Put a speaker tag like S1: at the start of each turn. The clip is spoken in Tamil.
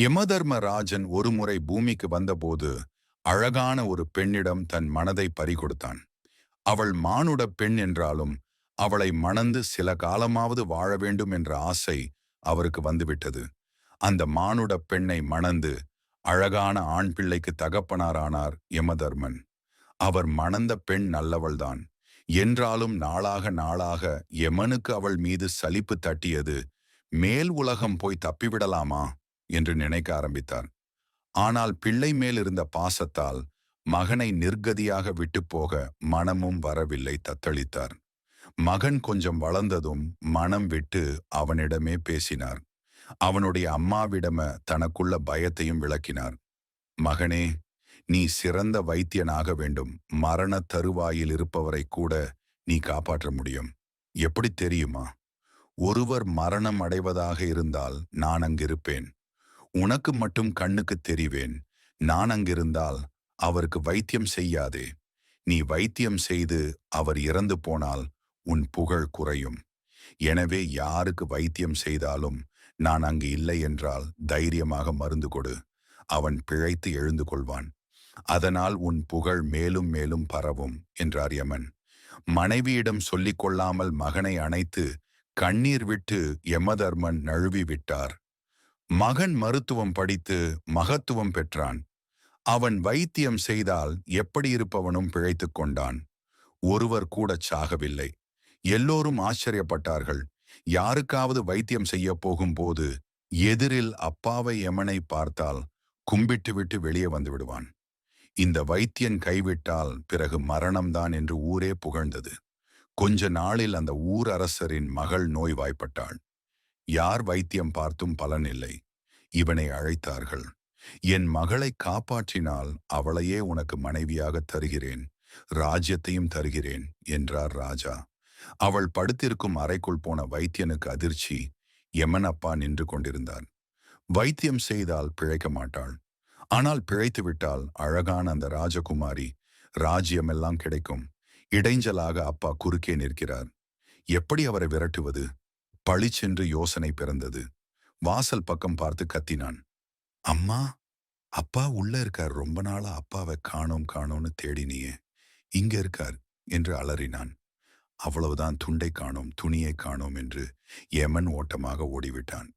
S1: யமதர்மராஜன் ஒருமுறை பூமிக்கு வந்தபோது அழகான ஒரு பெண்ணிடம் தன் மனதை பறிகொடுத்தான். அவள் மானுட பெண் என்றாலும் அவளை மணந்து சில காலமாவது வாழ வேண்டும் என்ற ஆசை அவருக்கு வந்துவிட்டது. அந்த மானுட பெண்ணை மணந்து அழகான ஆண் பிள்ளைக்கு தகப்பனாரானார் யமதர்மன். அவர் மணந்த பெண் நல்லவள்தான் என்றாலும் நாளாக நாளாக யமனுக்கு அவள் மீது சலிப்பு தட்டியது. மேல் உலகம் போய் தப்பிவிடலாமா என்று நினைக்க ஆரம்பித்தார். ஆனால் பிள்ளை மேல் இருந்த பாசத்தால் மகனை நிர்கதியாக விட்டு போக மனமும் வரவில்லை, தத்தளித்தார். மகன் கொஞ்சம் வளர்ந்ததும் மனம் விட்டு அவனிடமே பேசினார். அவனுடைய அம்மாவிடம தனக்குள்ள பயத்தையும் விளக்கினார். மகனே, நீ சிறந்த வைத்தியனாக வேண்டும். மரண தருவாயில் இருப்பவரை கூட நீ காப்பாற்ற முடியும். எப்படி தெரியுமா? ஒருவர் மரணம் அடைவதாக இருந்தால் நான் அங்கிருப்பேன். உனக்கு மட்டும் கண்ணுக்கு தெரிவேன். நான் அங்கிருந்தால் அவருக்கு வைத்தியம் செய்யாதே. நீ வைத்தியம் செய்து அவர் இறந்து போனால் உன் புகழ் குறையும். எனவே யாருக்கு வைத்தியம் செய்தாலும் நான் அங்கு இல்லை என்றால் தைரியமாக மருந்து கொடு. அவன் பிழைத்து எழுந்து கொள்வான். அதனால் உன் புகழ் மேலும் மேலும் பரவும் என்றார் யமன். மனைவியிடம் சொல்லிக் கொள்ளாமல் மகனை அணைத்து கண்ணீர் விட்டு யமதர்மன் நழுவி விட்டார். மகன் மருத்துவம் படித்து மகத்துவம் பெற்றான். அவன் வைத்தியம் செய்தால் எப்படி இருப்பவனும் பிழைத்துக் கொண்டான். ஒருவர் கூட சாகவில்லை. எல்லோரும் ஆச்சரியப்பட்டார்கள். யாருக்காவது வைத்தியம் செய்ய போகும்போது எதிரில் அப்பாவை யமனை பார்த்தால் கும்பிட்டுவிட்டு வெளியே வந்து விடுவான். இந்த வைத்தியன் கைவிட்டால் பிறகு மரணம்தான் என்று ஊரே புகழ்ந்தது. கொஞ்ச நாளில் அந்த ஊர் அரசரின் மகள் நோய்வாய்ப்பட்டாள். யார் வைத்தியம் பார்த்தும் பலனில்லை. இவனை அழைத்தார்கள். என் மகளை காப்பாற்றினால் அவளையே உனக்கு மனைவியாக தருகிறேன், ராஜ்யத்தையும் தருகிறேன் என்றார் ராஜா. அவள் படுத்திருக்கும் அறைக்குள் போன வைத்தியனுக்கு அதிர்ச்சி. யமன் அப்பா நின்று கொண்டிருந்தார். வைத்தியம் செய்தால் பிழைக்க மாட்டாள். ஆனால் பிழைத்து விட்டால் அழகான அந்த ராஜகுமாரி, ராஜ்யமெல்லாம் கிடைக்கும். இடைஞ்சலாக அப்பா குறுக்கே நிற்கிறார். எப்படி அவரை விரட்டுவது? பளிச்சென்று யோசனை பிறந்தது. வாசல் பக்கம் பார்த்து கத்தினான். அம்மா, அப்பா உள்ள இருக்கார். ரொம்ப நாளா அப்பாவை காணோம் காணோம்னு தேடினியே. இங்க இருக்கார் என்று அலறினான். அவ்வளவுதான், துண்டை காணோம், துணியை காணோம் என்று யமன் ஓட்டமாக ஓடிவிட்டான்.